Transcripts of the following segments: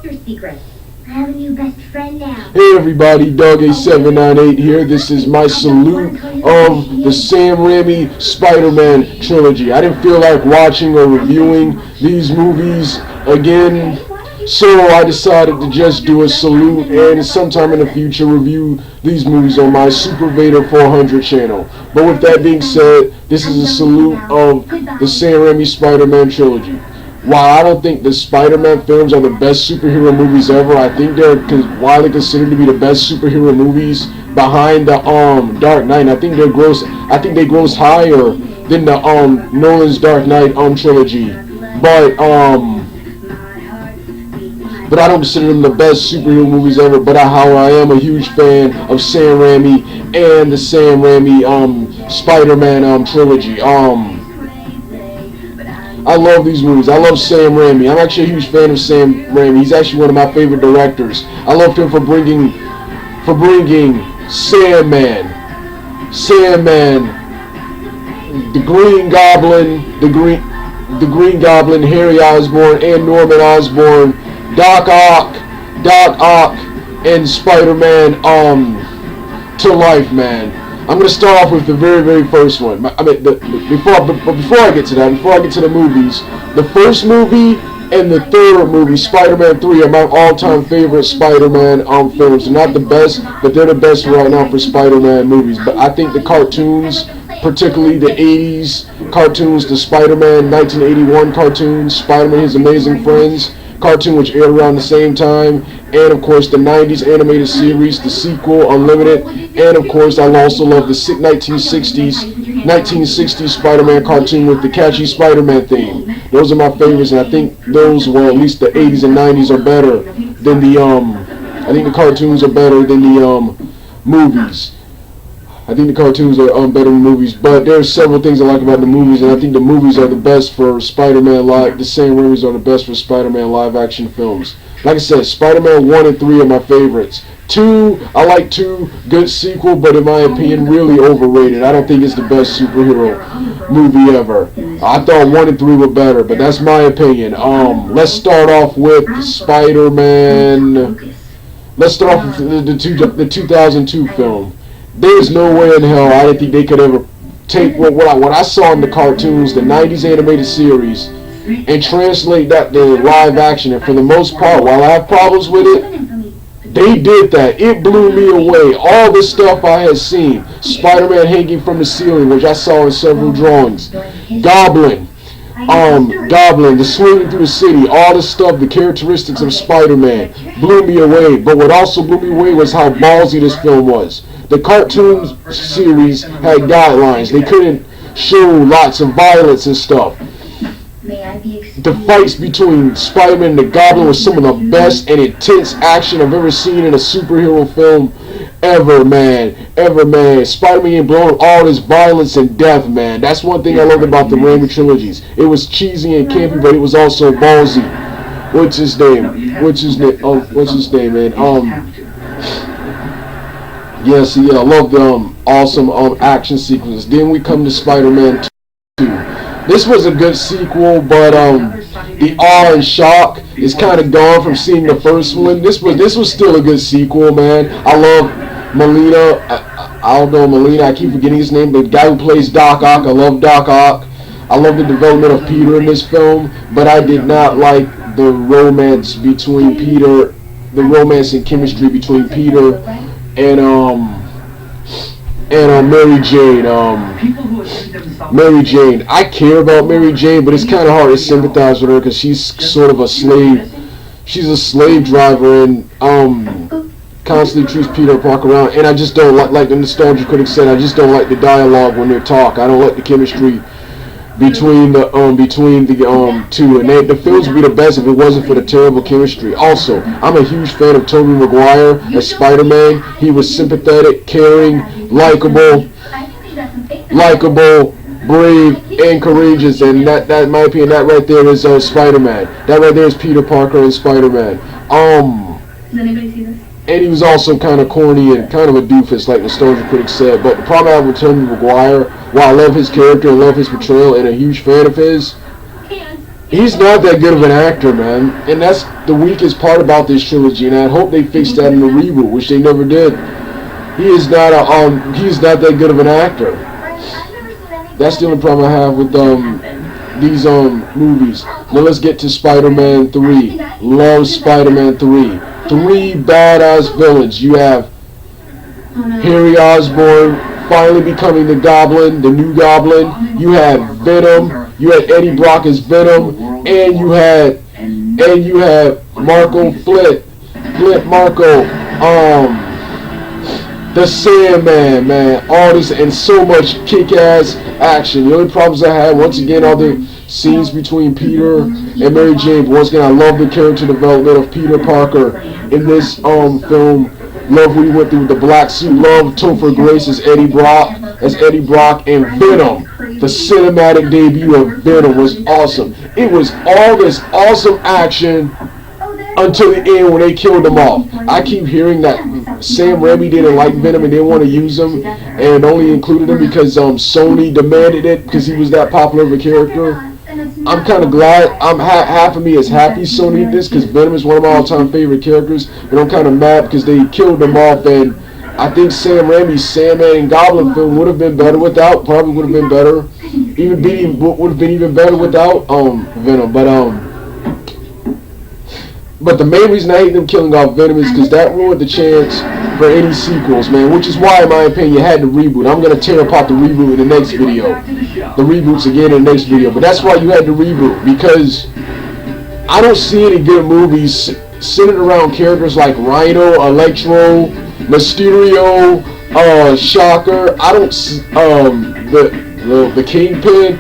Your secret. I have a new best friend now. Hey everybody, Dog8798 here. This is my salute of the Sam Raimi Spider-Man trilogy. I didn't feel like watching or reviewing these movies again, so I decided to just do a salute and sometime in the future review these movies on my Super Vader 400 channel. But with that being said, this is a salute of the Sam Raimi Spider-Man trilogy. While I don't think the Spider-Man films are the best superhero movies ever, I think they're widely considered to be the best superhero movies behind the Dark Knight. I think they gross higher than the Nolan's Dark Knight trilogy. But I don't consider them the best superhero movies ever. But how I am a huge fan of Sam Raimi and the Sam Raimi Spider-Man trilogy. I love these movies. I love Sam Raimi. I'm actually a huge fan of Sam Raimi. He's actually one of my favorite directors. I loved him for bringing Sandman, the Green Goblin, Harry Osborn, and Norman Osborn, Doc Ock, and Spider-Man to life, man. I'm going to start off with the very, very first one. Before I get to that, before I get to the movies, the first movie and the third movie, Spider-Man 3, are my all-time favorite Spider-Man films. They're not the best, but they're the best right now for Spider-Man movies. But I think the cartoons, particularly the 80s cartoons, the Spider-Man 1981 cartoons, Spider-Man His Amazing Friends cartoon, which aired around the same time, and of course the 90s animated series, the sequel, Unlimited, and of course I also love the 1960s Spider-Man cartoon with the catchy Spider-Man theme. Those are my favorites, and I think those, well, at least the 80s and 90s are better than the I think the cartoons are better than the movies. I think the cartoons are better than movies, but there are several things I like about the movies, and I think the movies are the best for Spider-Man live. The Sam Raimis are the best for Spider-Man live-action films. Like I said, Spider-Man 1 and 3 are my favorites. 2, I like 2, good sequel, but in my opinion, really overrated. I don't think it's the best superhero movie ever. I thought 1 and 3 were better, but that's my opinion. Let's start off with Spider-Man. Let's start off with the 2002 film. There's no way in hell I didn't think they could ever take what I saw in the cartoons, the 90s animated series, and translate that to live action. And for the most part, while I have problems with it, they did that. It blew me away. All the stuff I had seen, Spider-Man hanging from the ceiling, which I saw in several drawings, Goblin, the swinging through the city, all the stuff, the characteristics of Spider-Man blew me away. But what also blew me away was how ballsy this film was. The cartoon series had guidelines. They couldn't show lots of violence and stuff. The fights between Spider-Man and the Goblin was some of the best and intense action I've ever seen in a superhero film ever, man. Ever, man. Spider-Man getting blown up, all this violence and death, man. That's one thing I loved about the Raimi trilogies. It was cheesy and campy, but it was also ballsy. What's his name, man? Yes, yeah, I love the awesome action sequences. Then we come to Spider-Man 2. This was a good sequel, but the awe and shock is kind of gone from seeing the first one. This was still a good sequel, man. I love Molina. I don't know Molina. I keep forgetting his name. The guy who plays Doc Ock. I love Doc Ock. I love the development of Peter in this film, but I did not like the romance between Peter, the romance and chemistry between Peter and Mary Jane. Mary Jane. I care about Mary Jane, but it's kind of hard to sympathize with her because she's sort of a slave. She's a slave driver and constantly treats Peter Parker around. And I just don't like the nostalgia critic said. I just don't like the dialogue when they talk. I don't like the chemistry between the two, and the films would be the best if it wasn't for the terrible chemistry. Also, I'm a huge fan of Tobey Maguire as Spider-Man. He was sympathetic, caring, likable, brave, and courageous, and that in my opinion, that right there is Spider-Man. That right there is Peter Parker and Spider-Man. Does anybody see this? And he was also kind of corny and kind of a doofus, like nostalgia critics said. But the problem I have with Tobey Maguire, while I love his character and love his portrayal and a huge fan of his, He's not that good of an actor, man, and that's the weakest part about this trilogy. And I hope they fix that in the reboot, which they never did. He is not he's not that good of an actor. That's the only problem I have with these movies. Now let's get to Spider-Man 3. Love Spider-Man 3. 3 badass villains. You have Harry Osborn finally becoming the Goblin, the new Goblin. You had Venom. You had Eddie Brock as Venom, and you had Marco Flint Marco, the Sandman, man. All this and so much kick-ass action. The only problems I had, once again, all the scenes between Peter and Mary Jane. But once again, I love the character development of Peter Parker in this film. Love what he went through with the black suit. Love Topher Grace as Eddie Brock, and Venom. The cinematic debut of Venom was awesome. It was all this awesome action until the end when they killed them off. I keep hearing that Sam Raimi didn't like Venom and didn't want to use him and only included him because Sony demanded it because he was that popular of a character. I'm kind of glad. Half of me is happy Sony did this because Venom is one of my all-time favorite characters, but I'm kind of mad because they killed him off. And I think Sam Raimi's Sandman and Goblin film would have been better without. Probably would have been better. Would have been even better without Venom. But the main reason I hate them killing off Venom is because that ruined the chance for any sequels, man. Which is why, in my opinion, you had to reboot. I'm gonna tear apart the reboot in the next video. The reboots again in the next video. But that's why you had to reboot, because I don't see any good movies centered around characters like Rhino, Electro, Mysterio, Shocker. I don't the Kingpin.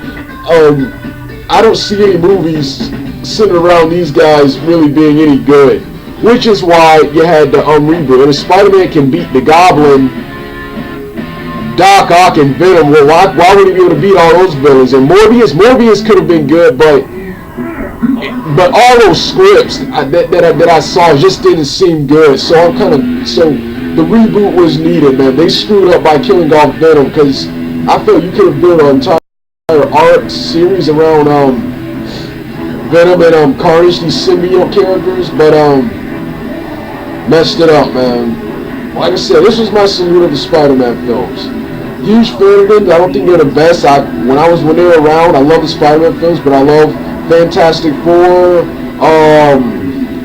I don't see any movies centered around these guys really being any good. Which is why you had the reboot. And if Spider-Man can beat the Goblin, Doc Ock, and Venom, well, why would he be able to beat all those villains? And Morbius could have been good, but all those scripts that I saw just didn't seem good. So the reboot was needed, man. They screwed up by killing off Venom, because I felt you could have built an entire art series around Venom and Carnage, these symbiote characters, but messed it up, man. Like I said, this was my salute of the Spider-Man films. Huge fan of them. I don't think they're the best. When they were around, I love the Spider-Man films, but I love Fantastic Four,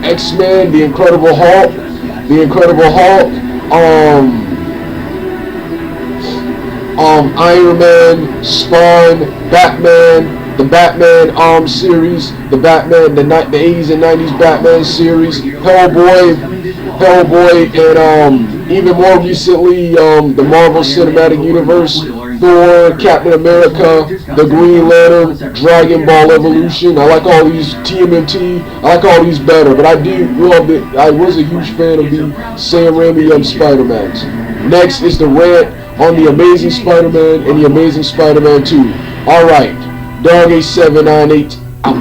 X-Men, The Incredible Hulk, Iron Man, Spawn, Batman, the Batman series, the 80s and 90s Batman series, Hellboy, and even more recently, the Marvel Cinematic Universe, Thor, Captain America, the Green Lantern, Dragon Ball Evolution. I like all these TMNT. I like all these better, but I do love it. I was a huge fan of the Sam Raimi Spider-Mans. Next is the rant on the Amazing Spider-Man and the Amazing Spider-Man 2. Alright, Dog 8798 out.